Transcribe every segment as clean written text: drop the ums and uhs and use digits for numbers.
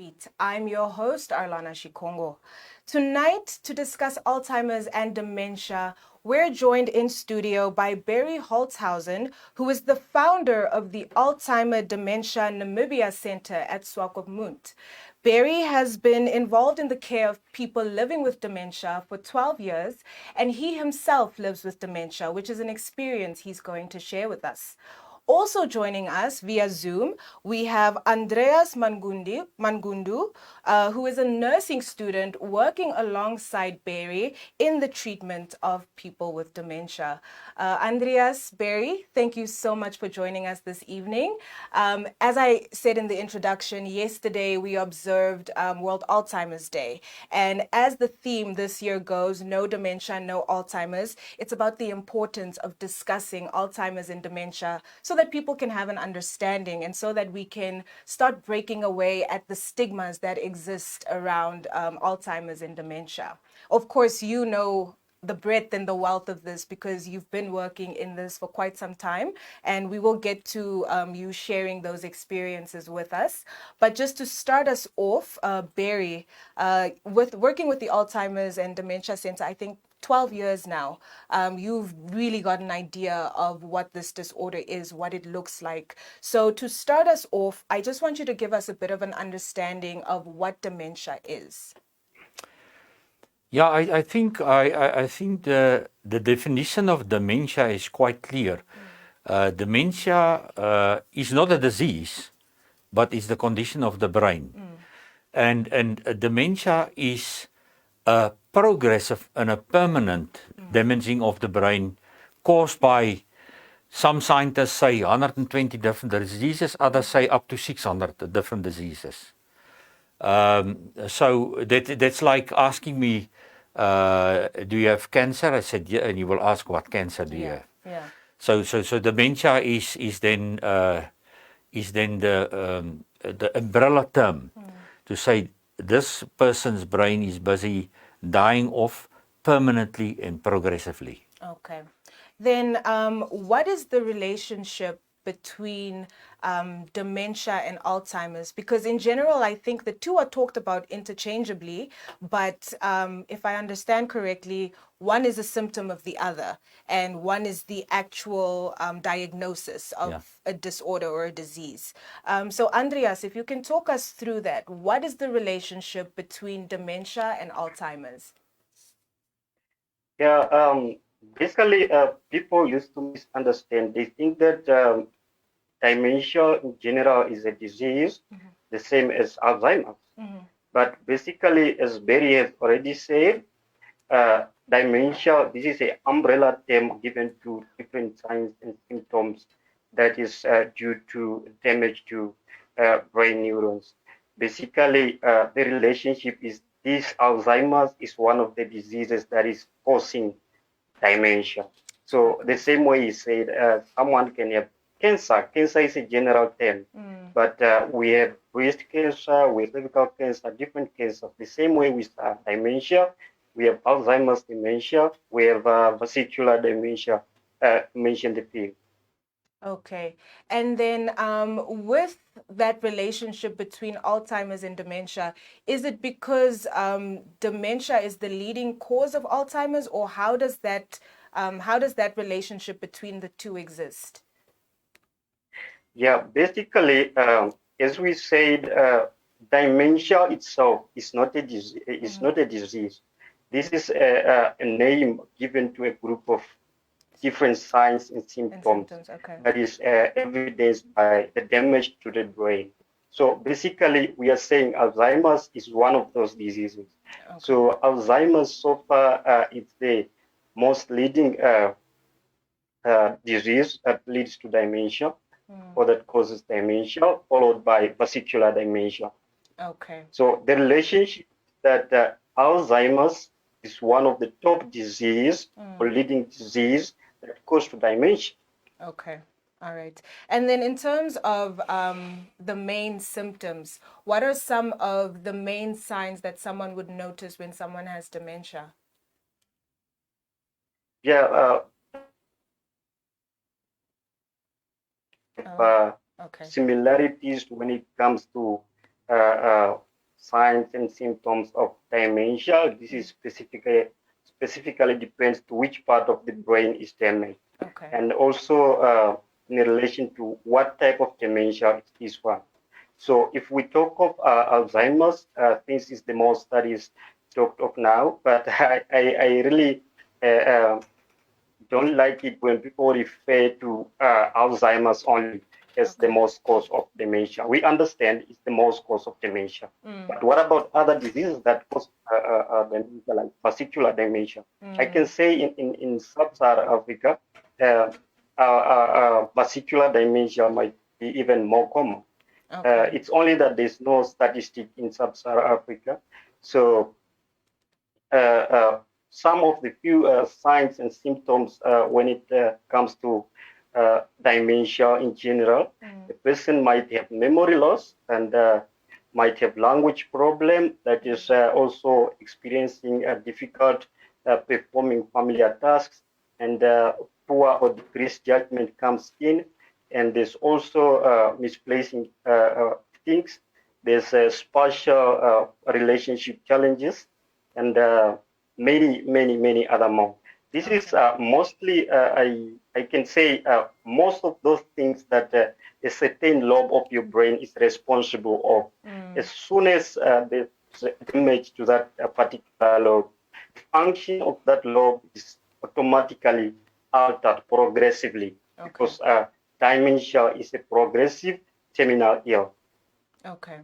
Beat. I'm your host, Arlana Shikongo. Tonight, to discuss Alzheimer's and dementia, we're joined in studio by Berrie Holzhausen, who is the founder of the Alzheimer Dementia Namibia Centre at Swakopmund. Berrie has been involved in the care of people living with dementia for 12 years, and he himself lives with dementia, which is an experience he's going to share with us. Also joining us via Zoom, we have Andrias Mangundu, who is a nursing student working alongside Berrie in the treatment of people with dementia. Andrias, Berrie, thank you so much for joining us this evening. As I said in the introduction, yesterday we observed World Alzheimer's Day. And as the theme this year goes, no dementia, no Alzheimer's, it's about the importance of discussing Alzheimer's and dementia so that people can have an understanding and so that we can start breaking away at the stigmas that exist around Alzheimer's and dementia. Of course, you know the breadth and the wealth of this because you've been working in this for quite some time, and we will get to you sharing those experiences with us. But just to start us off, Berrie, with working with the Alzheimer's and Dementia Centre, I think 12 years now, you've really got an idea of what this disorder is, what it looks like. So to start us off, I just want you to give us a bit of an understanding of what dementia is. Yeah, I think the definition of dementia is quite clear. Dementia is not a disease, but it's the condition of the brain. And dementia is a progressive and a permanent damaging of the brain caused by, some scientists say 120 different diseases, others say up to 600 different diseases. So that's like asking me, do you have cancer? I said, yeah, and you will ask, what cancer do you have? Yeah. So dementia is then the umbrella term to say this person's brain is busy dying off permanently and progressively. Okay. Then what is the relationship between dementia and Alzheimer's? Because in general, I think the two are talked about interchangeably, but if I understand correctly, one is a symptom of the other, and one is the actual diagnosis of a disorder or a disease. So Andrias, if you can talk us through that, what is the relationship between dementia and Alzheimer's? Yeah, basically, people used to misunderstand. They think that dementia in general is a disease, the same as Alzheimer's. But basically, as Berrie has already said, dementia, this is an umbrella term given to different signs and symptoms that is due to damage to brain neurons. Basically, the relationship is this Alzheimer's is one of the diseases that is causing dementia. So the same way you said, someone can have cancer. Cancer is a general term, but we have breast cancer, we have cervical cancer, different cancers. The same way with dementia, we have Alzheimer's dementia, we have vascular dementia, mentioned the field. Okay. And then with that relationship between Alzheimer's and dementia, is it because dementia is the leading cause of Alzheimer's, or how does that relationship between the two exist? Yeah, basically, as we said, dementia itself is not a disease. It's not a disease. This is a name given to a group of different signs and symptoms Okay. that is evidenced by the damage to the brain. So basically, we are saying Alzheimer's is one of those diseases. Okay. So Alzheimer's so far is the most leading disease that leads to dementia or that causes dementia, followed by vascular dementia. Okay. So the relationship that Alzheimer's is one of the top disease or leading disease that causes to dementia. Okay. All right. And then in terms of the main symptoms, what are some of the main signs that someone would notice when someone has dementia? Yeah, Okay. similarities when it comes to signs and symptoms of dementia. This is specifically depends to which part of the brain is damaged, Okay. and also in relation to what type of dementia it is one. So if we talk of Alzheimer's, this is the most studies talked of now, but I really don't like it when people refer to Alzheimer's only as the most cause of dementia. We understand it's the most cause of dementia. But what about other diseases that cause dementia, like vascular dementia? I can say in sub-Saharan Africa, vascular dementia might be even more common. Okay. It's only that there's no statistic in sub-Saharan Africa. So some of the few signs and symptoms when it comes to dementia in general, the person might have memory loss and might have language problem, that is also experiencing difficult performing familiar tasks, and poor or decreased judgment comes in, and there's also misplacing things. There's spatial relationship challenges, and many other more. This is mostly, I can say, most of those things that a certain lobe of your brain is responsible of. As soon as there's damage to that particular lobe, the function of that lobe is automatically altered progressively, because dementia is a progressive terminal ill. Okay.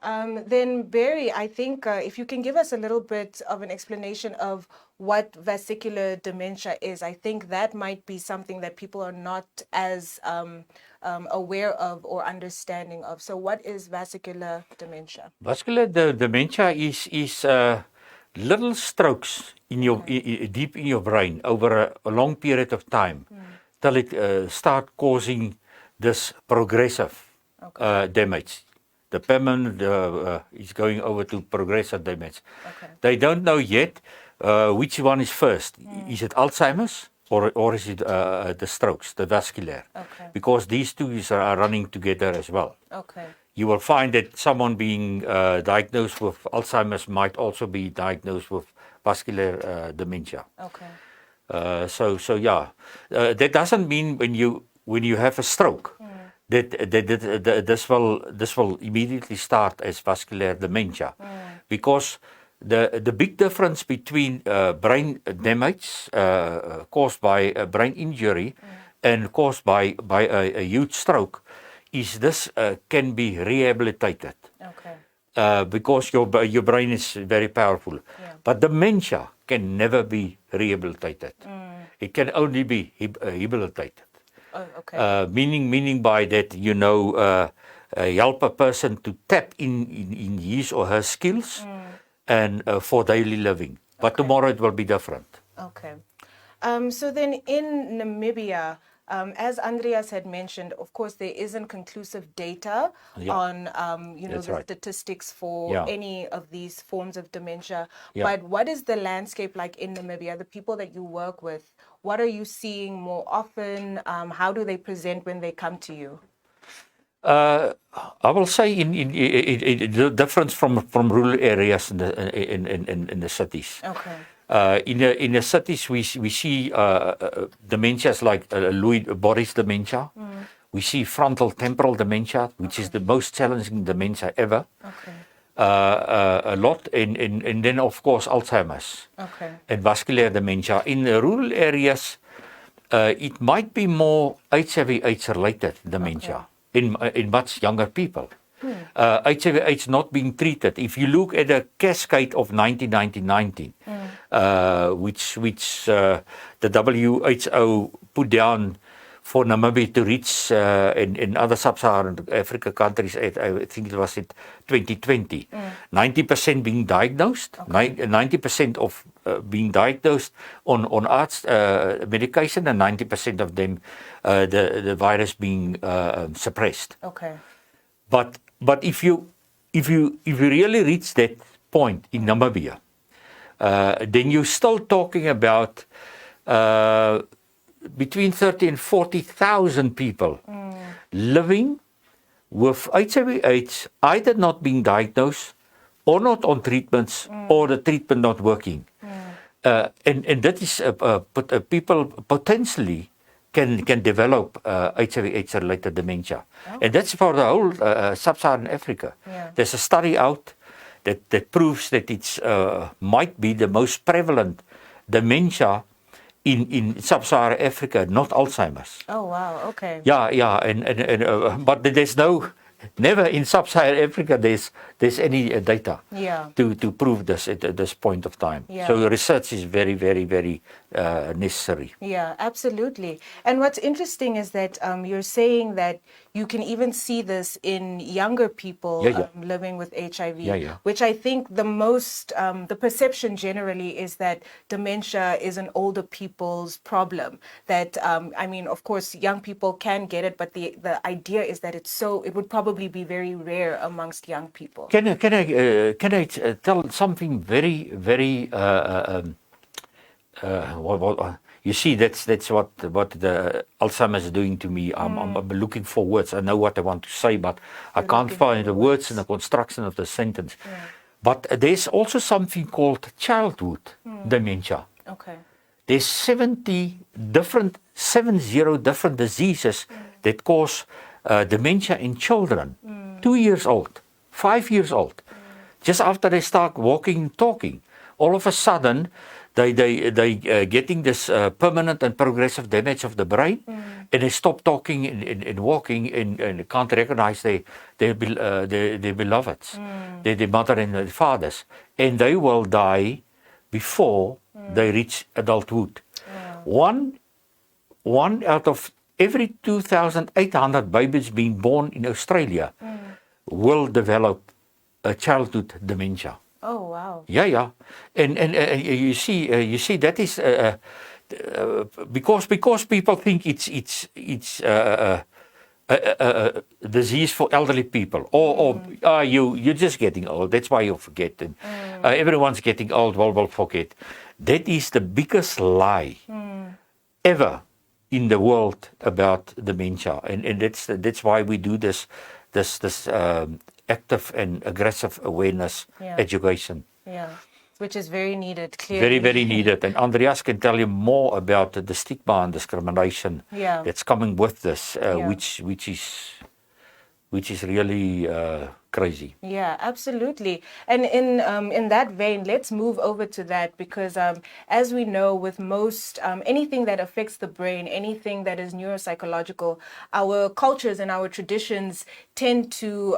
Then Berrie, I think if you can give us a little bit of an explanation of what vascular dementia is, I think that might be something that people are not as aware of or understanding of. So what is vascular dementia? Vascular dementia is little strokes in your deep in your brain over a long period of time, till it start causing this progressive damage. The permanent is going over to progressive damage. Okay. They don't know yet which one is first. Is it Alzheimer's or is it the strokes, the vascular? Okay. Because these two are running together as well. Okay. You will find that someone being diagnosed with Alzheimer's might also be diagnosed with vascular dementia. Okay. So yeah, that doesn't mean when you have a stroke that this will immediately start as vascular dementia, because the big difference between brain damage caused by a brain injury and caused by a huge stroke is this can be rehabilitated. Okay. Because your brain is very powerful. Yeah. But dementia can never be rehabilitated. It can only be rehabilitated. Oh, okay. Meaning by that, help a person to tap in his or her skills and for daily living. But tomorrow it will be different. Okay. So then in Namibia, as Andrias had mentioned, of course, there isn't conclusive data on, the statistics for any of these forms of dementia. But what is the landscape like in Namibia? The people that you work with, what are you seeing more often? How do they present when they come to you? I will say in the difference from rural areas in the cities. Okay. In the cities, we see dementias like Lewy Boris dementia. We see frontal temporal dementia, which is the most challenging dementia ever. Okay. A lot, and then of course Alzheimer's and vascular dementia. In the rural areas, it might be more HIV/AIDS related dementia in much younger people. HIV/AIDS not being treated. If you look at the cascade of 1919, which the WHO put down for Namibia to reach in other sub-Saharan Africa countries, I think it was in 2020, 90% being diagnosed, 90% of being diagnosed on arts medication, and 90% of them the virus being suppressed. Okay. But if you really reach that point in Namibia, then you're still talking about between 30 and 40,000 people living with HIV/AIDS, either not being diagnosed or not on treatments, or the treatment not working. And that is people potentially can develop HIV/AIDS related dementia, and that's for the whole sub-Saharan Africa. Yeah. There's a study out that proves that it's might be the most prevalent dementia in sub-Saharan Africa, not Alzheimer's. Oh wow. Okay. Yeah, and but there's never in sub-Saharan Africa there's any data Yeah. to prove this at this point of time. Yeah. So research is very, very, very necessary. Yeah, absolutely. And what's interesting is that you're saying that you can even see this in younger people living with HIV, which I think the perception generally is that dementia is an older people's problem. That, I mean, of course, young people can get it, but the idea is that it would probably be very rare amongst young people. Can I tell something very, very you see, that's what the Alzheimer's is doing to me. I'm looking for words. I know what I want to say, but I can't find the words in the construction of the sentence. Yeah. But there's also something called childhood dementia. Okay. There's 70 different diseases that cause dementia in children. 2 years old, 5 years old. Just after they start walking, talking, all of a sudden, they getting this permanent and progressive damage of the brain, and they stop talking and walking and can't recognize their beloveds, their mother and their fathers, and they will die before they reach adulthood. One out of every 2,800 babies being born in Australia will develop a childhood dementia. Oh wow! Yeah, and you see that is because people think it's a disease for elderly people, or you're just getting old. That's why you forget, and everyone's getting old. Will forget. That is the biggest lie ever in the world about dementia, and that's why we do this active and aggressive awareness education. Yeah, which is very needed, clearly. Very, very needed. And Andrias can tell you more about the stigma and discrimination that's coming with this, which is really crazy. Yeah, absolutely. And in that vein, let's move over to that because as we know, with most anything that affects the brain, anything that is neuropsychological, our cultures and our traditions tend to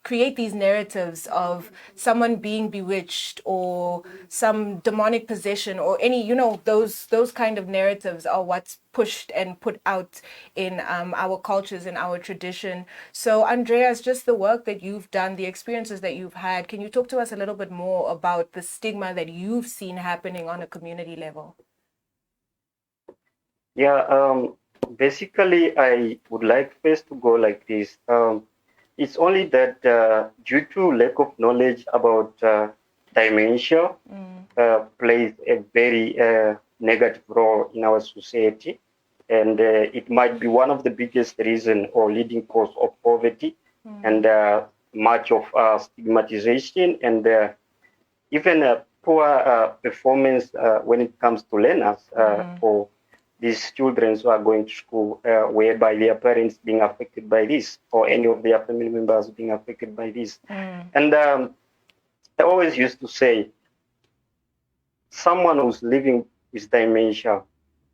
create these narratives of someone being bewitched or some demonic possession or any, those kind of narratives are what's pushed and put out in our cultures and our tradition. So Andrias, just the work that you've done, the experiences that you've had, can you talk to us a little bit more about the stigma that you've seen happening on a community level? Yeah, basically, I would like first to go like this. It's only that due to lack of knowledge about dementia, plays a very negative role in our society. And it might be one of the biggest reason or leading cause of poverty and much of stigmatization and even poor performance when it comes to learners for these children who are going to school, whereby their parents being affected by this or any of their family members being affected by this. And I always used to say, someone who's living with dementia,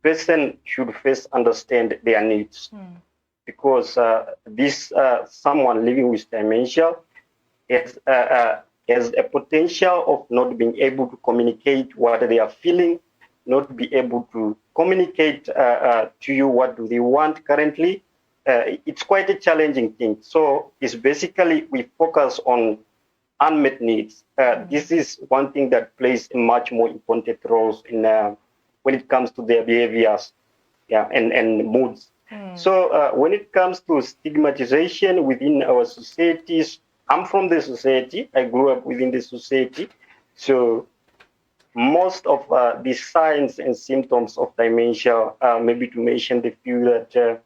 person should first understand their needs, because this someone living with dementia has a potential of not being able to communicate what they are feeling, not be able to communicate to you what do they want currently. It's quite a challenging thing. So it's basically we focus on unmet needs. This is one thing that plays a much more important role in when it comes to their behaviors, and moods. So when it comes to stigmatization within our societies, I'm from the society. I grew up within the society. So most of the signs and symptoms of dementia, maybe to mention the few that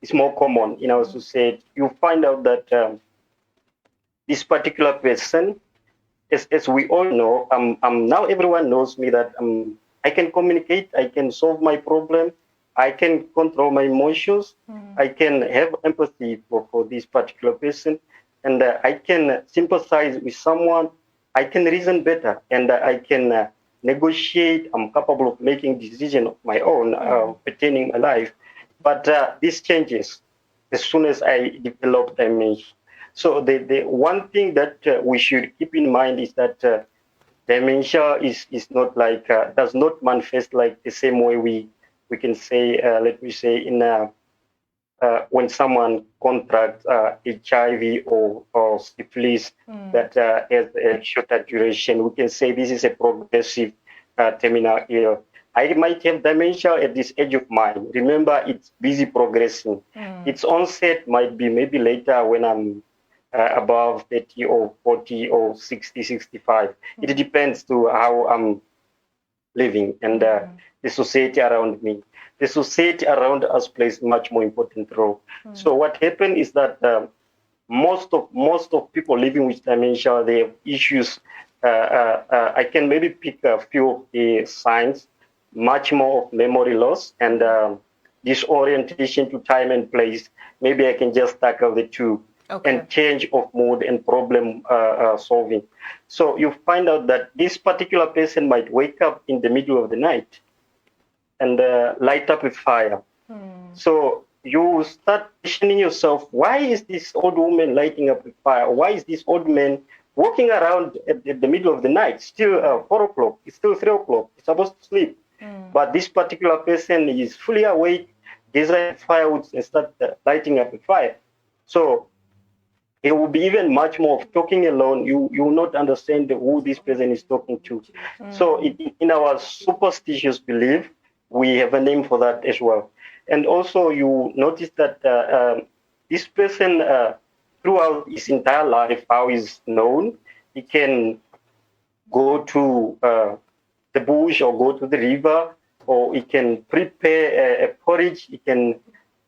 is more common in our society, you find out that this particular person, as we all know, now everyone knows me that I can communicate, I can solve my problem, I can control my emotions, I can have empathy for this particular person, and I can sympathize with someone, I can reason better, and I can negotiate. I'm capable of making decisions of my own pertaining my life. But this changes as soon as I develop dementia. So the one thing that we should keep in mind is that dementia is not like does not manifest like the same way we can say let me say in when someone contracts HIV or syphilis that has a shorter duration. We can say this is a progressive terminal ill. I might have dementia at this age of mine. Remember, it's busy progressing. Its onset might be maybe later when I'm above 30 or 40 or 60, 65. It depends to how I'm living and the society around me. The society around us plays much more important role. So what happened is that most of people living with dementia, they have issues. I can maybe pick a few of the signs, much more of memory loss and disorientation to time and place. Maybe I can just tackle the two. Okay. And change of mood and problem solving. So you find out that this particular person might wake up in the middle of the night and light up a fire. So you start questioning yourself, why is this old woman lighting up a fire? Why is this old man walking around at the middle of the night? Still 4 o'clock, it's still 3 o'clock, he's supposed to sleep. But this particular person is fully awake, gathering firewood and start lighting up a fire. So it will be even much more of talking alone. You will not understand who this person is talking to. So in our superstitious belief, we have a name for that as well. And also you notice that this person, throughout his entire life, how he's known, he can go to the bush or go to the river, or he can prepare a porridge, he can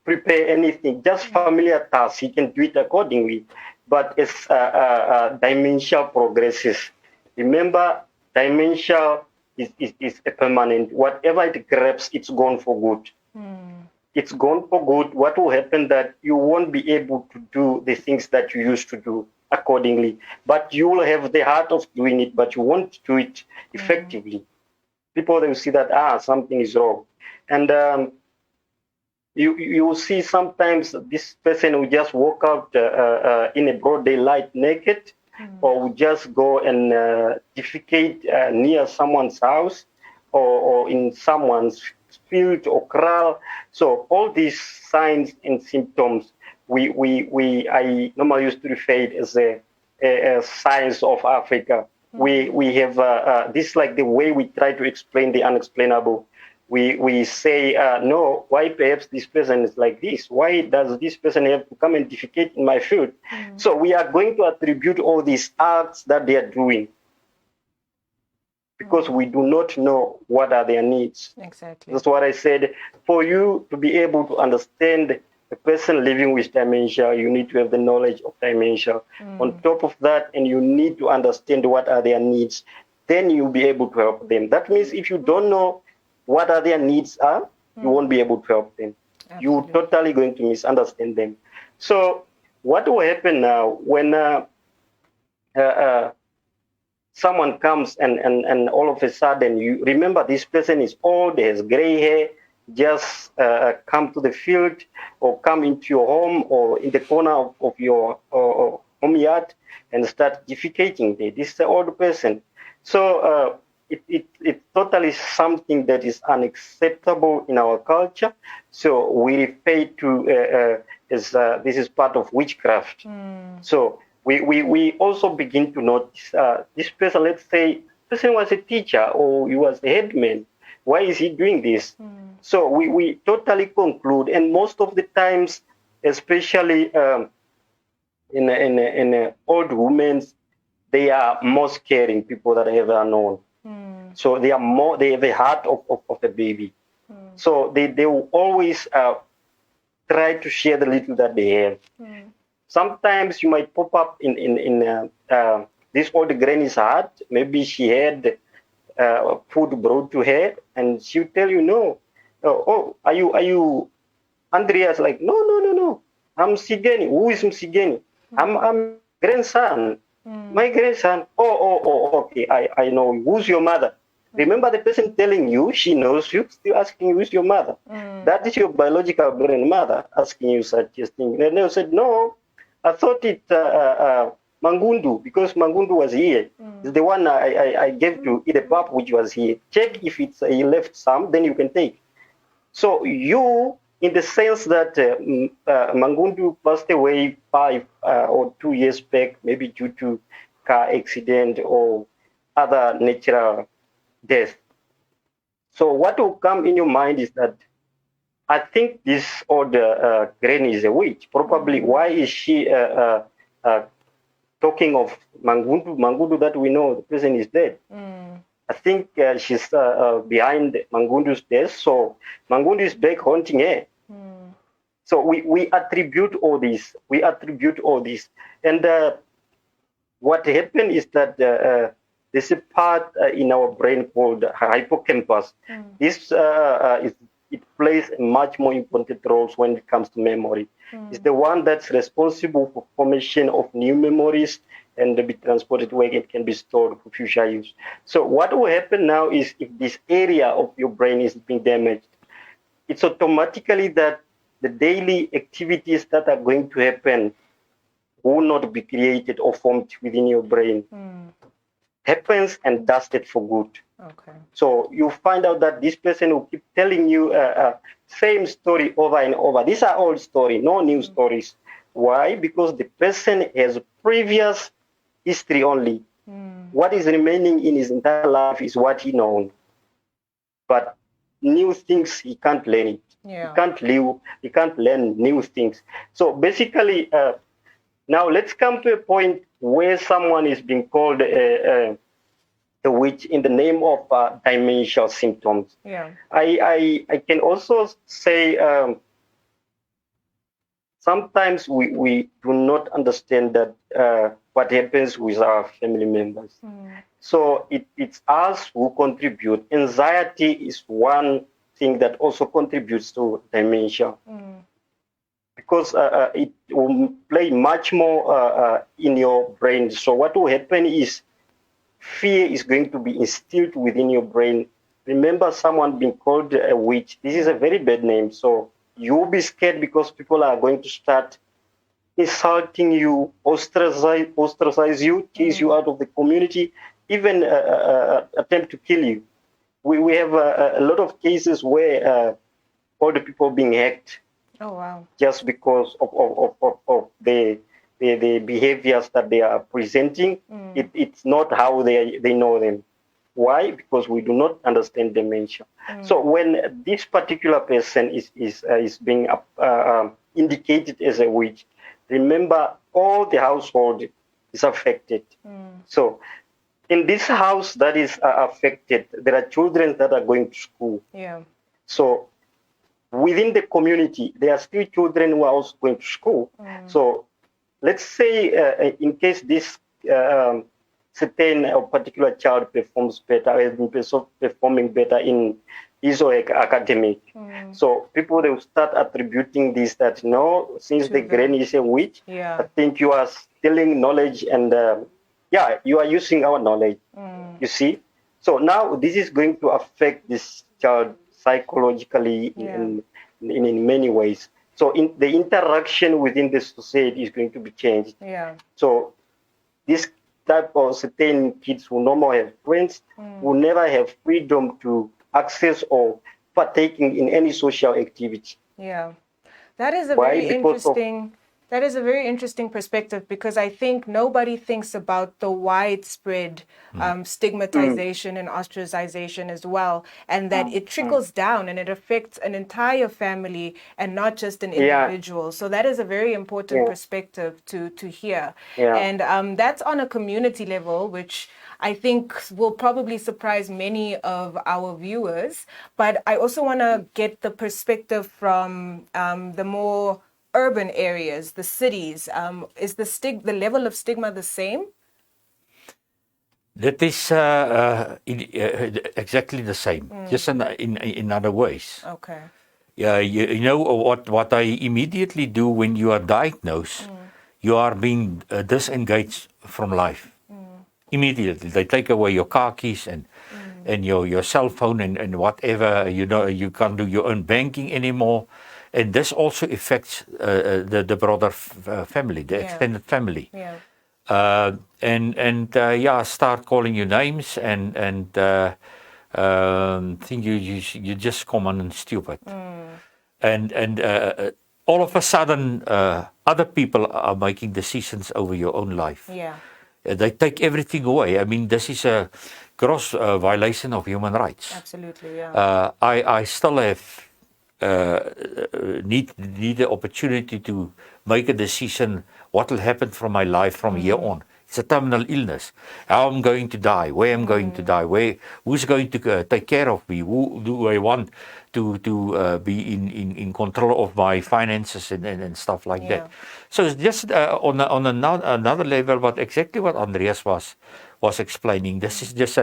prepare anything, just familiar tasks, he can do it accordingly. But as dementia progresses, remember, dementia is a permanent. Whatever it grabs, it's gone for good. It's gone for good. What will happen that you won't be able to do the things that you used to do accordingly, but you will have the heart of doing it, but you won't do it effectively. People, they will see that, something is wrong. And you will see sometimes this person will just walk out in a broad daylight naked, or will just go and defecate near someone's house or in someone's field or kraal. So all these signs and symptoms, I normally used to refer it as a signs of Africa. We have this, like the way we try to explain the unexplainable. We say, no, why perhaps this person is like this? Why does this person have to come and defecate in my field? So we are going to attribute all these acts that they are doing because we do not know what are their needs. Exactly. That's what I said. For you to be able to understand a person living with dementia, you need to have the knowledge of dementia. On top of that, and you need to understand what are their needs. Then you'll be able to help them. That means if you don't know what are their needs are, you won't be able to help them. Absolutely. You're totally going to misunderstand them. So what will happen now when someone comes and all of a sudden you remember this person is old, has gray hair, just come to the field or come into your home or in the corner of your home yard and start defecating there. This is an old person. So it's totally something that is unacceptable in our culture. So we refer to as this is part of witchcraft. So we also begin to notice this person, let's say, person was a teacher or he was a headman. Why is he doing this? So we totally conclude, and most of the times, especially in old women, they are most caring people that I have ever known. So they have a heart of a baby. So they will always try to share the little that they have. sometimes you might pop up in this old granny's heart. Maybe she had food brought to her, and she'll tell you, no, are you Andrias? Like, no. I'm Sigeni. Who is Sigeni? I'm grandson. My grandson. Okay. I know. Who's your mother? Remember the person telling you she knows you, still asking you who's your mother. That is your biological grandmother asking you such a thing. And they said, no, I thought it Mangundu, because Mangundu was here. It's the one I gave to eat a pap which was here. Check if it's he left some, then you can take. So you, in the sense that Mangundu passed away 5 or 2 years back, maybe due to car accident or other natural death. So what will come in your mind is that I think this old granny is a witch. Probably why is she talking of Mangundu? Mangundu that we know the person is dead. I think she's behind Mangundu's death. So Mangundu is back haunting her. So we attribute all this. And what happened is that there's a part in our brain called hippocampus. This it plays a much more important role when it comes to memory. It's the one that's responsible for formation of new memories and be transported where it can be stored for future use. So what will happen now is if this area of your brain is being damaged, it's automatically that the daily activities that are going to happen will not be created or formed within your brain. Happens and does it for good. Okay. So you find out that this person will keep telling you same story over and over. These are old stories, no new stories. Why? Because the person has previous history only. What is remaining in his entire life is what he knows. But new things, he can't learn it. Yeah. He can't live, he can't learn new things. So basically, now let's come to a point where someone is being called a witch in the name of dementia symptoms. Yeah. I can also say sometimes we do not understand that what happens with our family members. So it's us who contribute. Anxiety is one thing that also contributes to dementia. Because it will play much more in your brain. So what will happen is fear is going to be instilled within your brain. Remember someone being called a witch. This is a very bad name. So you'll be scared because people are going to start insulting you, ostracize you, chase you out of the community, even attempt to kill you. We have a lot of cases where all the people being hacked. Oh, wow. Just because of the behaviors that they are presenting. It's not how they know them. Why? Because we do not understand dementia. So when this particular person is being indicated as a witch, remember all the household is affected. So in this house that is affected, there are children that are going to school. Yeah. So within the community, there are still children who are also going to school. So let's say in case this certain or particular child performs better, has been performing better in his or her academic. So people, they will start attributing this that, no, since the granny is a witch, Yeah. I think you are stealing knowledge and you are using our knowledge. You see? So now this is going to affect this child psychologically in many ways. So in the interaction within the society is going to be changed. Yeah. So this type of certain kids who normally have friends will never have freedom to access or partaking in any social activity. Yeah. That is a Why? very Because interesting that is a very interesting perspective, because I think nobody thinks about the widespread stigmatization and ostracization as well, and that it trickles down and it affects an entire family and not just an individual. So that is a very important perspective to hear. And that's on a community level, which I think will probably surprise many of our viewers. But I also want to get the perspective from the more urban areas, the cities, is the level of stigma the same? That is exactly the same, just in other ways. Okay. Yeah, you know what I immediately do when you are diagnosed, you are being disengaged from life. Immediately, they take away your car keys and your cell phone and whatever. You know, you can't do your own banking anymore, and this also affects the broader family, the extended family. Yeah. Yeah, start calling you names and think you just common and stupid. And all of a sudden, other people are making decisions over your own life. Yeah. They take everything away. I mean, this is a gross violation of human rights. Absolutely. Yeah. I still have need the opportunity to make a decision what will happen from my life from here on. It's a terminal illness. How I'm going to die, where I'm going to die, who's going to take care of me, who do I want to be in control of my finances and stuff like that. So it's just on another level, but exactly what Andrias was explaining. This is just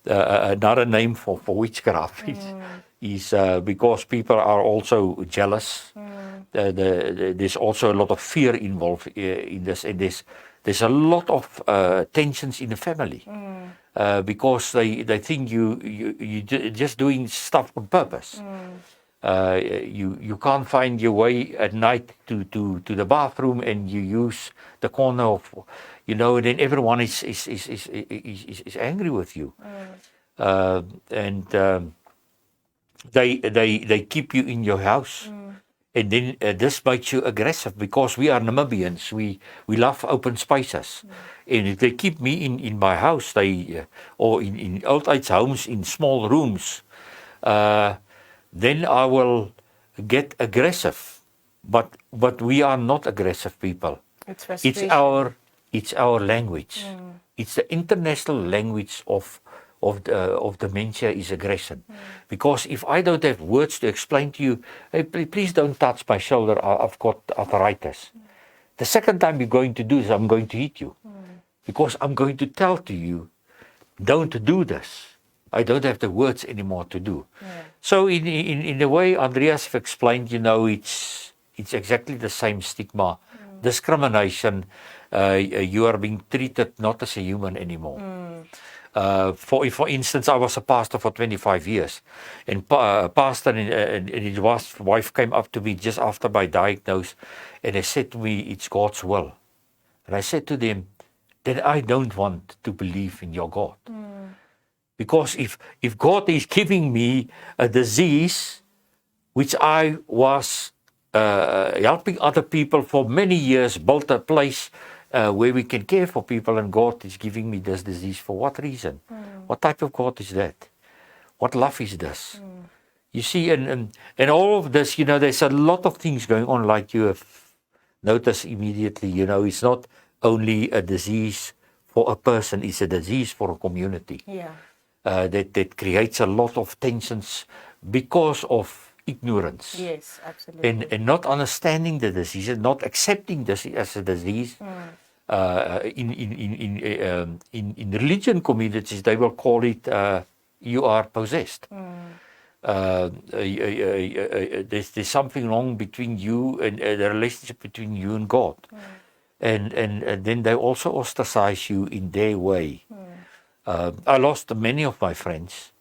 another name for witchcraft. Is because people are also jealous. There's also a lot of fear involved in this, and there's a lot of tensions in the family because they think you just doing stuff on purpose. You can't find your way at night to the bathroom, and you use the corner of, you know, then everyone is angry with you, and they keep you in your house. And then this makes you aggressive because we are Namibians. We love open spaces. And if they keep me in my house, or in old age homes in small rooms, then I will get aggressive. But we are not aggressive people. It's frustration. It's our language. It's the international language of dementia is aggression. Because if I don't have words to explain to you, hey, please don't touch my shoulder, I've got arthritis. The second time you're going to do this, I'm going to hit you. Because I'm going to tell to you, don't do this. I don't have the words anymore to do. So in the way Andrias have explained, you know, it's exactly the same stigma, discrimination. You are being treated not as a human anymore. For instance, I was a pastor for 25 years, and pastor and his wife came up to me just after my diagnosis, and they said to me, "It's God's will." And I said to them, "Then I don't want to believe in your God, because if God is giving me a disease, which I was helping other people for many years, built a place." Where we can care for people, and God is giving me this disease for what reason? What type of God is that? What love is this? You see, and all of this, you know, there's a lot of things going on, like you have noticed immediately. You know, it's not only a disease for a person, it's a disease for a community. That creates a lot of tensions because of ignorance. Yes, absolutely. And not understanding the disease, and not accepting this as a disease. In religion communities, they will call it you are possessed. There's something wrong between you and the relationship between you and God, and then they also ostracize you in their way. I lost many of my friends.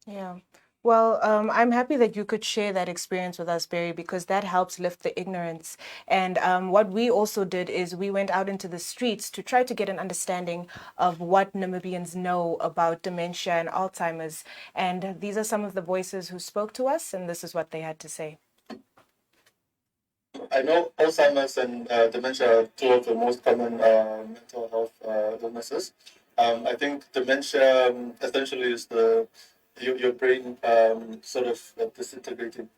Yeah. Well, I'm happy that you could share that experience with us, Berrie, because that helps lift the ignorance. And what we also did is we went out into the streets to try to get an understanding of what Namibians know about dementia and Alzheimer's. And these are some of the voices who spoke to us, and this is what they had to say. I know Alzheimer's and dementia are two of the most common mental health illnesses. I think dementia essentially is your brain sort of disintegrating,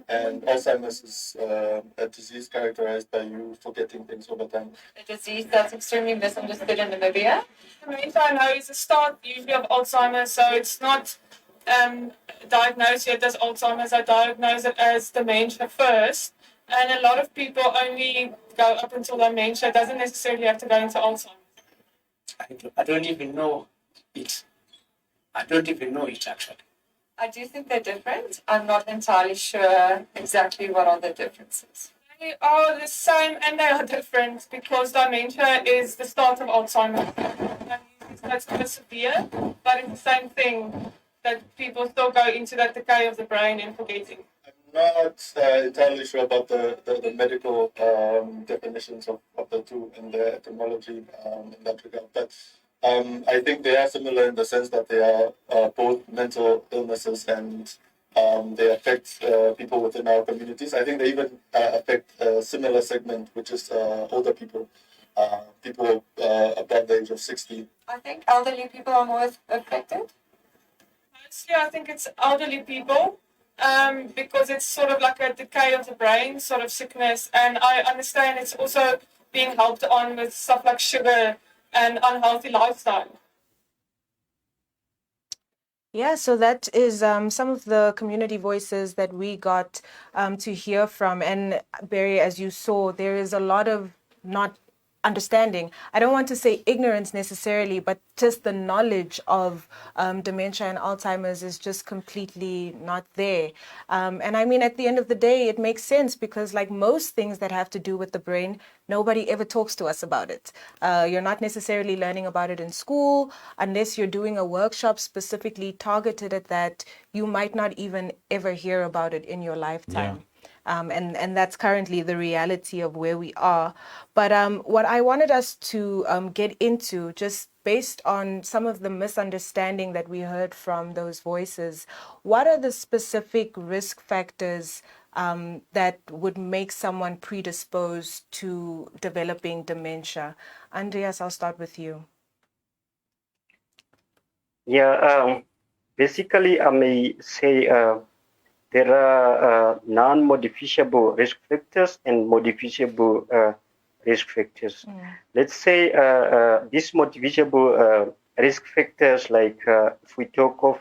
and Alzheimer's is a disease characterized by you forgetting things over time. A disease that's extremely misunderstood in Namibia. Dementia, I know, is a start usually of Alzheimer's, so it's not diagnose it as Alzheimer's. I diagnose it as dementia first. And a lot of people only go up until dementia. It doesn't necessarily have to go into Alzheimer's. I don't even know it. I don't even know it actually. I do think they're different. I'm not entirely sure exactly what are the differences. They are the same and they are different because dementia is the start of Alzheimer's. That's not severe, but it's the same thing that people still go into that decay of the brain and forgetting. I'm not entirely sure about the medical definitions of the two and the etymology in that regard, but I think they are similar in the sense that they are both mental illnesses and they affect people within our communities. I think they even affect a similar segment, which is older people, people above the age of 60. I think elderly people are more affected. Mostly, I think it's elderly people because it's sort of like a decay of the brain, sort of sickness. And I understand it's also being helped on with stuff like sugar and unhealthy lifestyle. Yeah, so that is some of the community voices that we got to hear from. And Berrie, as you saw, there is a lot of not understanding. I don't want to say ignorance necessarily, but just the knowledge of dementia and Alzheimer's is just completely not there. And I mean, at the end of the day, it makes sense because like most things that have to do with the brain, nobody ever talks to us about it. You're not necessarily learning about it in school unless you're doing a workshop specifically targeted at that. You might not even ever hear about it in your lifetime. Yeah. And that's currently the reality of where we are. But what I wanted us to get into, just based on some of the misunderstanding that we heard from those voices, what are the specific risk factors that would make someone predisposed to developing dementia? Andrias, I'll start with you. Yeah, basically, I may say there are non-modifiable risk factors and modifiable risk factors. Let's say these modifiable risk factors, like if we talk of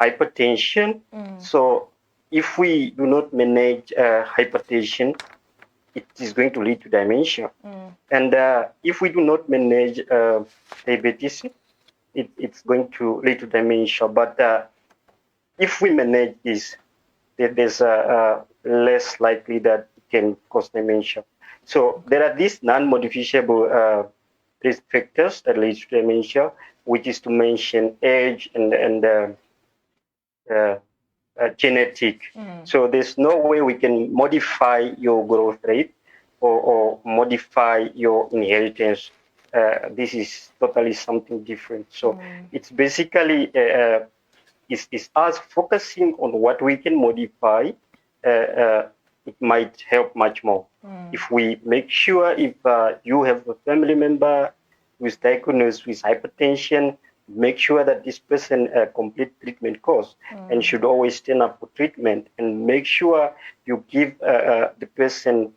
hypertension, so if we do not manage hypertension, it is going to lead to dementia. And if we do not manage diabetes, it's going to lead to dementia. But if we manage this, there's less likely that it can cause dementia. So there are these non-modifiable risk factors that lead to dementia, which is to mention age and genetic. So there's no way we can modify your growth rate or modify your inheritance. This is totally something different. So it's basically is us focusing on what we can modify. It might help much more if we make sure if you have a family member who is diagnosed with hypertension, make sure that this person complete treatment course and should always turn up for treatment, and make sure you give the person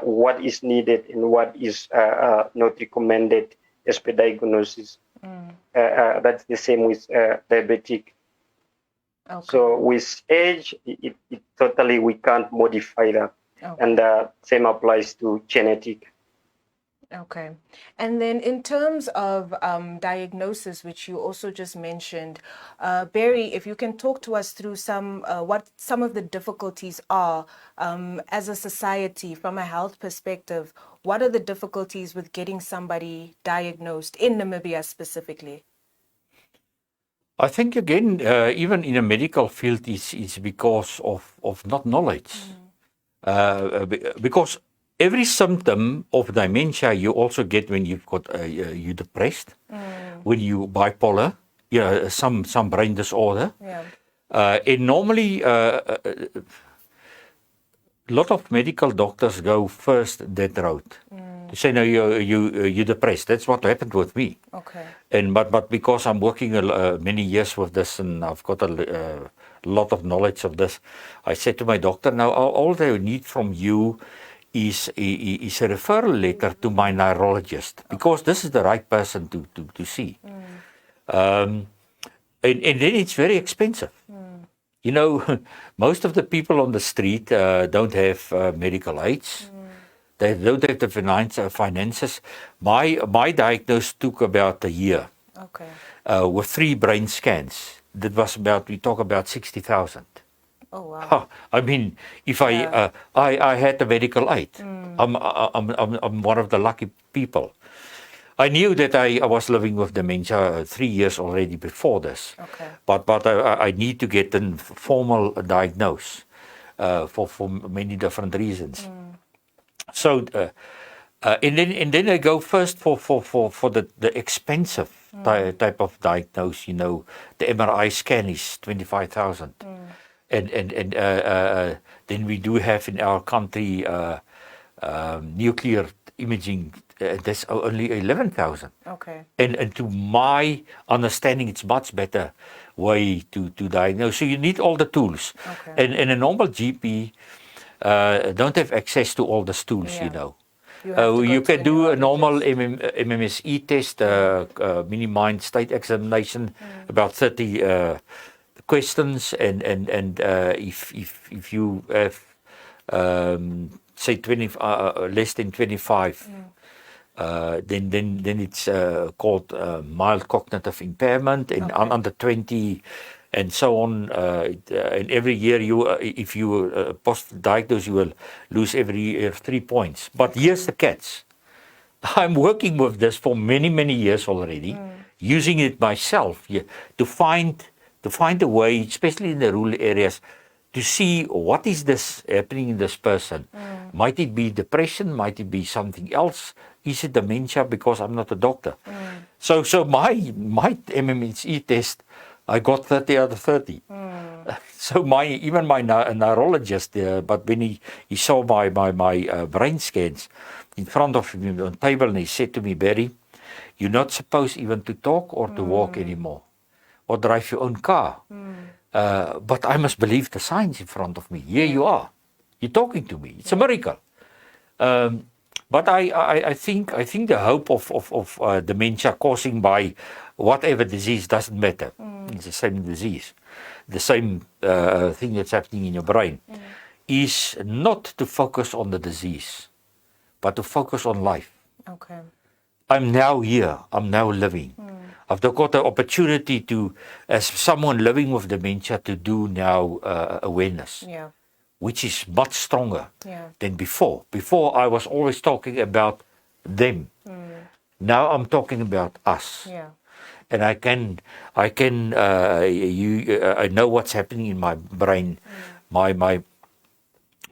what is needed and what is not recommended as per diagnosis. That's the same with diabetic. Okay. So with age, it totally we can't modify that. Okay. And same applies to genetic. Okay. And then in terms of diagnosis, which you also just mentioned, Berrie, if you can talk to us through what some of the difficulties are as a society from a health perspective, what are the difficulties with getting somebody diagnosed in Namibia specifically? I think again, even in a medical field, it's because of not knowledge. Because every symptom of dementia you also get when you've got you depressed, when you bipolar, some brain disorder. Yeah. And normally, a lot of medical doctors go first that route. They say, no, you're depressed. That's what happened with me. Okay. And but because I'm working many years with this and I've got a lot of knowledge of this, I said to my doctor, now all they need from you is a referral letter to my neurologist, because this is the right person to see. and then it's very expensive. You know, most of the people on the street don't have medical aids. They don't have the finances. My diagnosis took about a year Okay. with 3 brain scans. That was about, we talk about 60,000. Oh wow. I mean, if Yeah. I had a medical aid, I'm one of the lucky people. I knew that I was living with dementia 3 years already before this, Okay. but I need to get a formal diagnosis for many different reasons. So and then I go first for the expensive type of diagnosis. You know, the MRI scan is 25,000, and then we do have in our country nuclear imaging. That's only 11,000. Okay. And to my understanding, it's much better way to diagnose. So you need all the tools. Okay. And a normal GP don't have access to all the tools, Yeah. you know. You have to go You to can a do a normal neurologist. MMSE test, mini mind state examination, about 30 questions, and if you have say 20 less than 25. Then it's called mild cognitive impairment, and Okay. under 20, and so on. And every year, if you post-diagnose, you will lose every year 3 points. But here's the catch. I'm working with this for many years already, using it myself to find a way, especially in the rural areas, to see what is this happening in this person. Might it be depression? Might it be something else? Is it dementia? Because I'm not a doctor. So my MMSE test, I got 30 out of 30. So even my neurologist, but when he saw my brain scans in front of him on the table, and he said to me, Berrie, you're not supposed even to talk or to walk anymore, or drive your own car. But I must believe the signs in front of me. Here you are. You're talking to me. It's a miracle. But I think the hope of dementia causing by whatever disease doesn't matter. It's the same disease, the same thing that's happening in your brain, is not to focus on the disease, but to focus on life. Okay. I'm now here. I'm now living. I've got the opportunity to, as someone living with dementia, to do now awareness. Yeah. Which is much stronger Yeah. than before. Before I was always talking about them. Now I'm talking about us. Yeah. And I know what's happening in my brain. My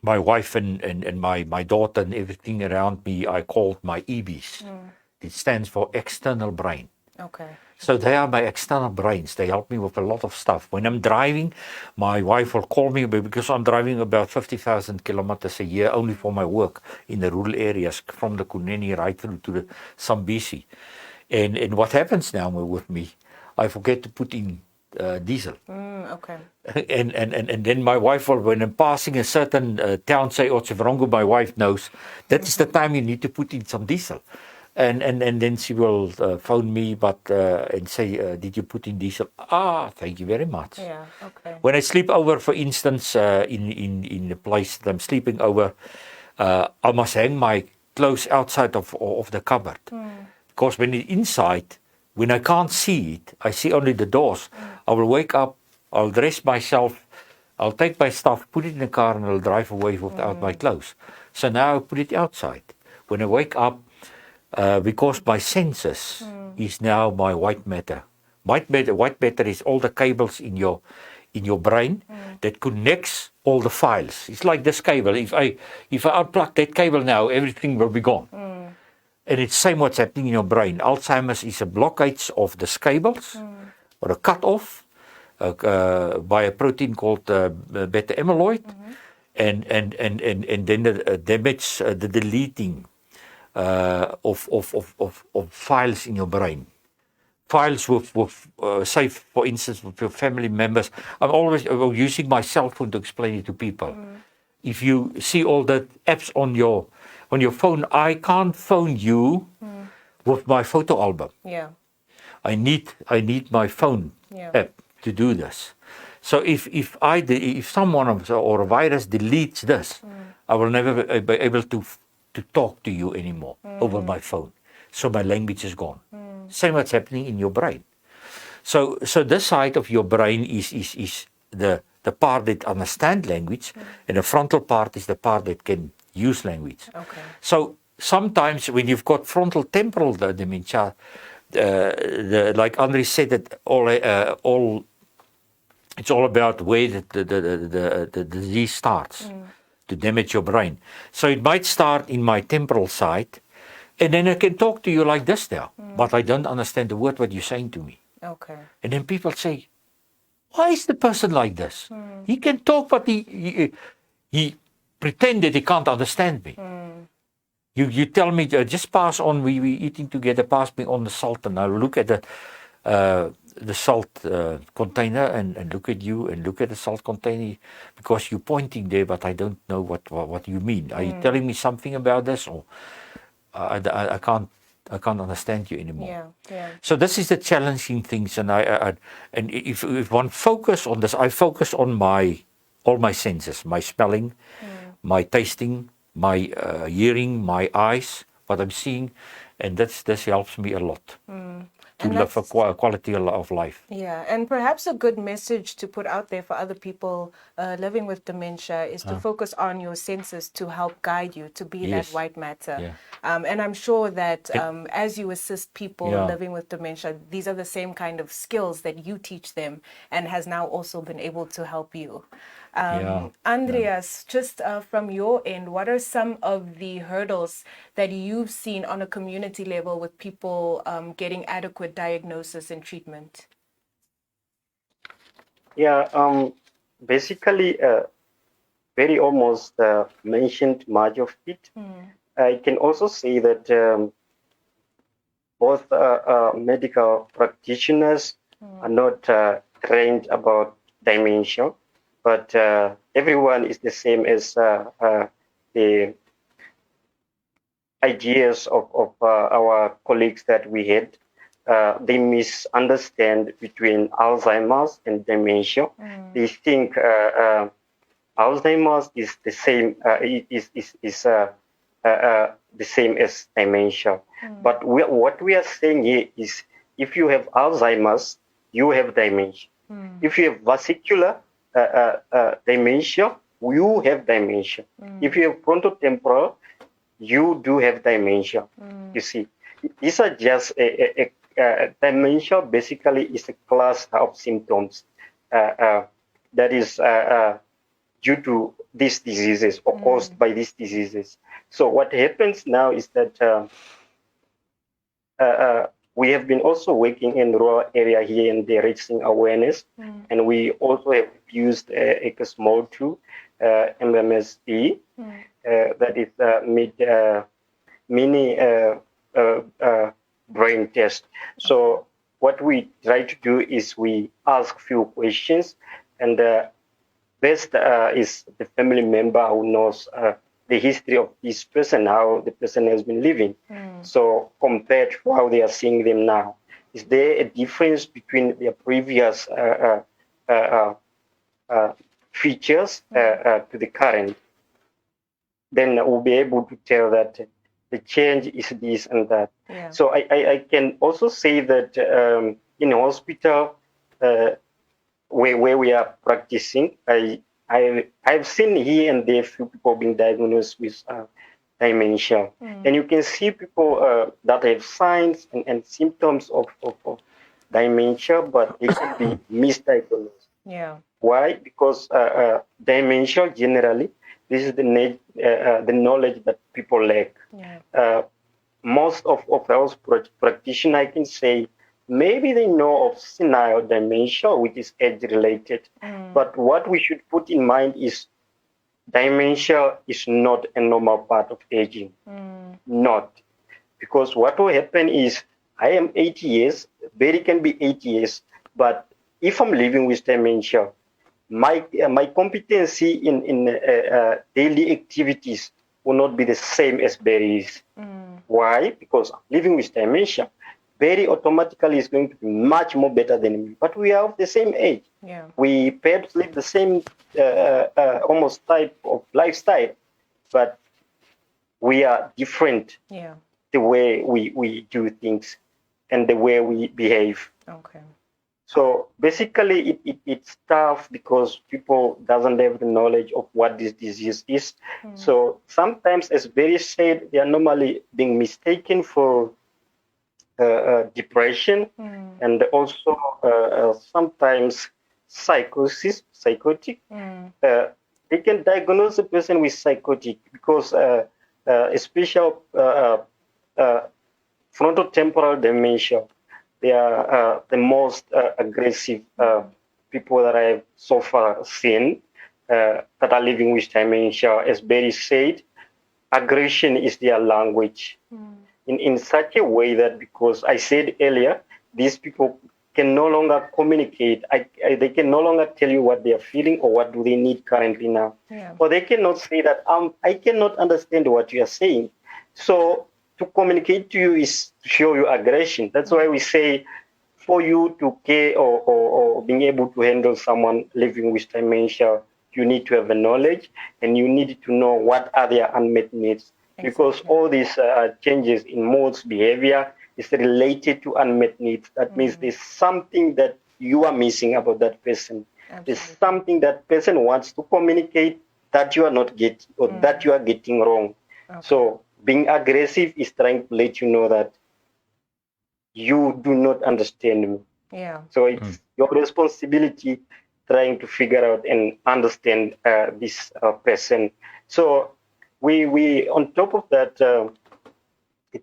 wife and my daughter and everything around me, I called my EBs. It stands for external brain. Okay. So they are my external brains. They help me with a lot of stuff. When I'm driving, my wife will call me because I'm driving about 50,000 kilometers a year only for my work in the rural areas, from the Kunene right through to the Sambisi. And what happens now with me, I forget to put in diesel. Okay. And then my wife will, when I'm passing a certain town, say Otsivrongo, my wife knows, that is the time you need to put in some diesel. And then she will phone me and say, did you put in diesel? Thank you very much. Yeah. Okay. When I sleep over, for instance, in the place that I'm sleeping over, I must hang my clothes outside of the cupboard. Because when it's inside, when I can't see it, I see only the doors. I will wake up, I'll dress myself, I'll take my stuff, put it in the car, and I'll drive away without my clothes. So now I put it outside. When I wake up, because my senses is now my white matter. White matter is all the cables in your brain that connects all the files. It's like this cable. If I unplug that cable now, everything will be gone. And it's the same what's happening in your brain. Alzheimer's is a blockage of the cables, or a cut off by a protein called beta amyloid, and then the damage, the deleting of files in your brain. Files with say, for instance, with your family members. I'm always using my cell phone to explain it to people. If you see all the apps on your phone, I can't phone you with my photo album. Yeah. I need my phone app to do this. So if someone or a virus deletes this, I will never be able to talk to you anymore over my phone. So my language is gone. Same what's happening in your brain. So this side of your brain is the part that understands language, and the frontal part is the part that can use language. Okay. So sometimes when you've got frontal temporal dementia, like Andrias said, that all it's all about where the disease starts to damage your brain. So it might start in my temporal side, and then I can talk to you like this now, but I don't understand the word what you're saying to me. Okay. And then people say, why is the person like this? He can talk, but he pretend that he can't understand me. You tell me, just pass on, we eating together, pass me on the salt, and I'll look at the salt container and look at you and look at the salt container, because you're pointing there, but I don't know what you mean. Are you telling me something about this, or I can't understand you anymore. Yeah. So this is the challenging things, and and if one focus on this, I focus on all my senses, my smelling, my tasting, my hearing, my eyes, what I'm seeing, and this helps me a lot to live a quality of life. Yeah, and perhaps a good message to put out there for other people living with dementia is to focus on your senses to help guide you, to be that white matter. Yeah. And I'm sure that as you assist people living with dementia, these are the same kind of skills that you teach them and has now also been able to help you. Andrias, just from your end, what are some of the hurdles that you've seen on a community level with people getting adequate diagnosis and treatment? Yeah, basically, Berrie almost mentioned much of it. I can also say that both medical practitioners are not trained about dementia, but everyone is the same as the ideas of our colleagues that we had. They misunderstand between Alzheimer's and dementia. They think Alzheimer's is the same the same as dementia. But what we are saying here is, if you have Alzheimer's, you have dementia. If you have vascular dementia, you have dementia. If you have frontotemporal, you do have dementia. You see, these are just dementia. Basically, is a class of symptoms that is due to these diseases or caused by these diseases. So what happens now is that we have been also working in rural area here and there, raising awareness, and we also have used a small tool, MMSD, that is mini brain test. So what we try to do is we ask few questions, and best is the family member who knows the history of this person, how the person has been living. So compared to how they are seeing them now, is there a difference between their previous features to the current? Then we'll be able to tell that the change is this and that. Yeah. So I can also say that in a hospital where we are practicing, I've seen here and there few people being diagnosed with dementia, and you can see people that have signs and symptoms of dementia, but they can be misdiagnosed. Yeah. Why? Because dementia generally, this is the knowledge that people lack. Yeah. Most of health practitioners, I can say, maybe they know of senile dementia, which is age-related. But what we should put in mind is dementia is not a normal part of aging. Not. Because what will happen is, I am 80 years, Berrie can be 80 years, but if I'm living with dementia, my competency in daily activities will not be the same as Berrie's. Why? Because living with dementia, Berrie automatically is going to be much more better than me. But we are of the same age. Yeah. We perhaps live the same almost type of lifestyle, but we are different. Yeah. The way we do things and the way we behave. Okay. So basically, it's tough because people doesn't have the knowledge of what this disease is. So sometimes, as Berrie said, they are normally being mistaken for depression and also sometimes psychotic. They can diagnose a person with psychotic because a special frontotemporal dementia. They are the most aggressive people that I have so far seen that are living with dementia. As Berrie said, aggression is their language in such a way that, because I said earlier, these people can no longer communicate. They can no longer tell you what they are feeling or what do they need currently now. Yeah. Or they cannot say that I cannot understand what you are saying. So to communicate to you is to show you aggression. That's why we say for you to care or being able to handle someone living with dementia, you need to have the knowledge and you need to know what are their unmet needs. Because all these changes in modes, behavior is related to unmet needs. That means there's something that you are missing about that person. There's something that person wants to communicate that you are not getting or that you are getting wrong. So being aggressive is trying to let you know that you do not understand me. Yeah. So it's your responsibility trying to figure out and understand this person. So we on top of that,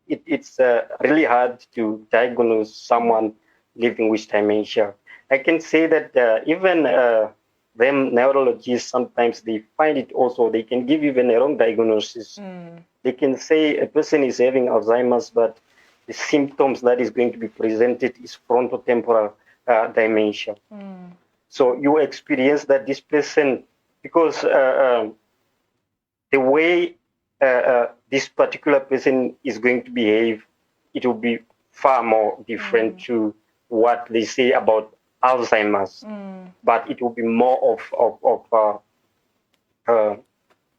it's really hard to diagnose someone living with dementia. I can say that even them neurologists, sometimes they find it also, they can give even a wrong diagnosis. They can say a person is having Alzheimer's, but the symptoms that is going to be presented is frontotemporal dementia. So you experience that this person, because the way this particular person is going to behave, it will be far more different to what they say about Alzheimer's, but it will be more of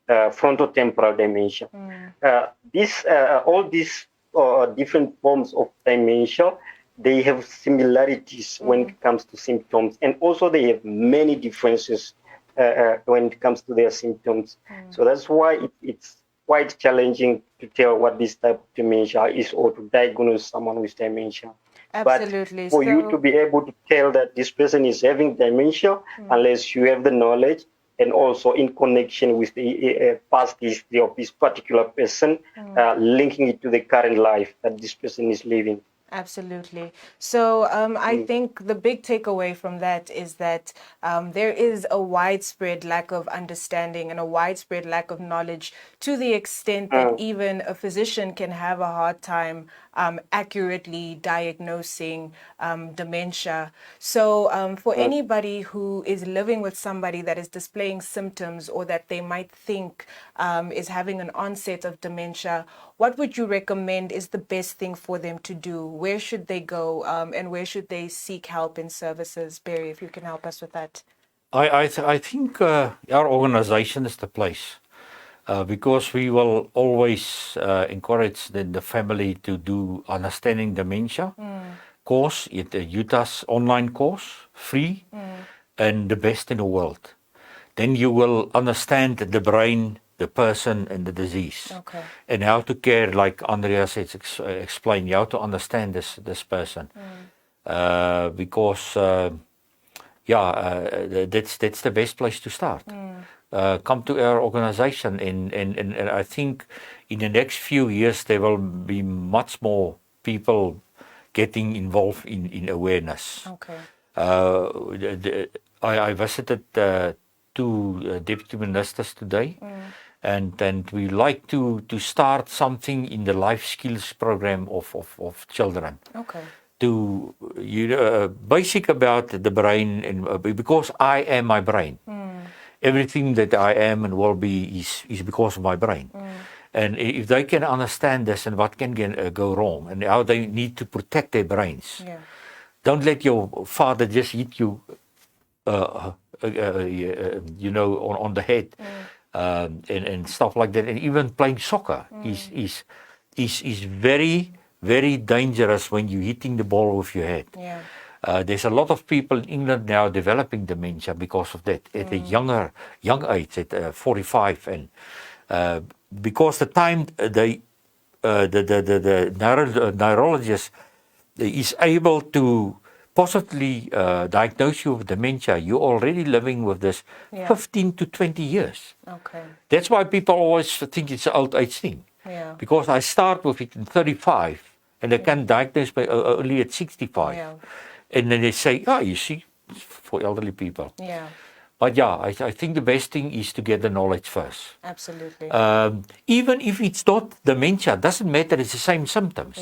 frontotemporal dementia. All these different forms of dementia, they have similarities when it comes to symptoms, and also they have many differences when it comes to their symptoms. So that's why it's quite challenging to tell what this type of dementia is or to diagnose someone with dementia. Absolutely. But for you to be able to tell that this person is having dementia, unless you have the knowledge and also in connection with the past history of this particular person, linking it to the current life that this person is living. Absolutely. So I think the big takeaway from that is that there is a widespread lack of understanding and a widespread lack of knowledge, to the extent that even a physician can have a hard time accurately diagnosing dementia. So for anybody who is living with somebody that is displaying symptoms or that they might think is having an onset of dementia, what would you recommend is the best thing for them to do? Where should they go and where should they seek help in services? Berrie, if you can help us with that. I think our organization is the place. Because we will always encourage the family to do understanding dementia course, Utah's online course, free, and the best in the world. Then you will understand the brain, the person, and the disease, and how to care, like Andrias has explained, how to understand this person, because that's the best place to start. Come to our organization, and I think in the next few years there will be much more people getting involved in awareness. I visited two deputy ministers today, and we like to start something in the life skills program of children. To basic about the brain, and because I am my brain. Everything that I am and will be is because of my brain. And if they can understand this and what can go wrong and how they need to protect their brains, don't let your father just hit you, you know, on the head, and stuff like that. And even playing soccer is very, very dangerous when you're hitting the ball with your head. There's a lot of people in England now developing dementia because of that at a young age, at 45, and because the time the neurologist is able to possibly diagnose you with dementia, you're already living with this 15 to 20 years. That's why people always think it's an old age thing. Because I start with it in 35 and they can diagnose me only at 65. And then they say, oh, you see, it's for elderly people. But yeah, I think the best thing is to get the knowledge first. Absolutely. Even if it's not dementia, doesn't matter, it's the same symptoms.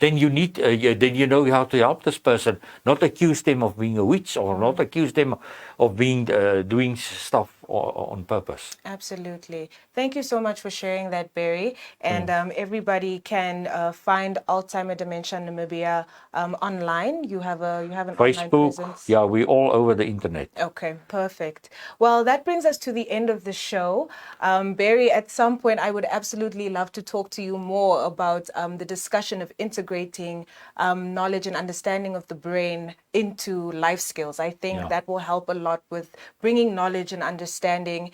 Then you need, then you know how to help this person, not accuse them of being a witch or not accuse them of being doing stuff on purpose. Absolutely. Thank you so much for sharing that, Berrie. And everybody can find Alzheimer Dementia Namibia online. You have an online Facebook, presence. yeah, we're all over the internet. Okay, perfect. Well, that brings us to the end of the show. Berrie, at some point, I would absolutely love to talk to you more about the discussion of integrating knowledge and understanding of the brain into life skills. I think that will help a lot with bringing knowledge and understanding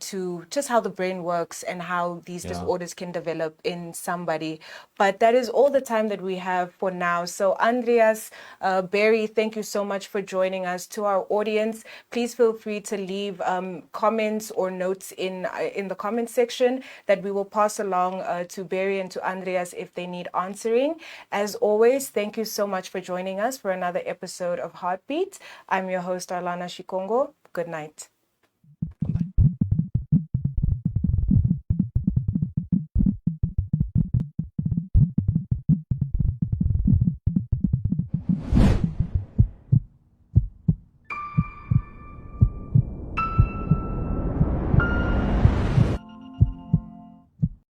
to just how the brain works and how these disorders can develop in somebody. But that is all the time that we have for now. So Andrias, Berrie, thank you so much for joining us. To our audience, please feel free to leave comments or notes in the comment section that we will pass along to Berrie and to Andrias if they need answering. As always, thank you so much for joining us for another episode of Heartbeat. I'm your host, Arlana Shikongo. Good night.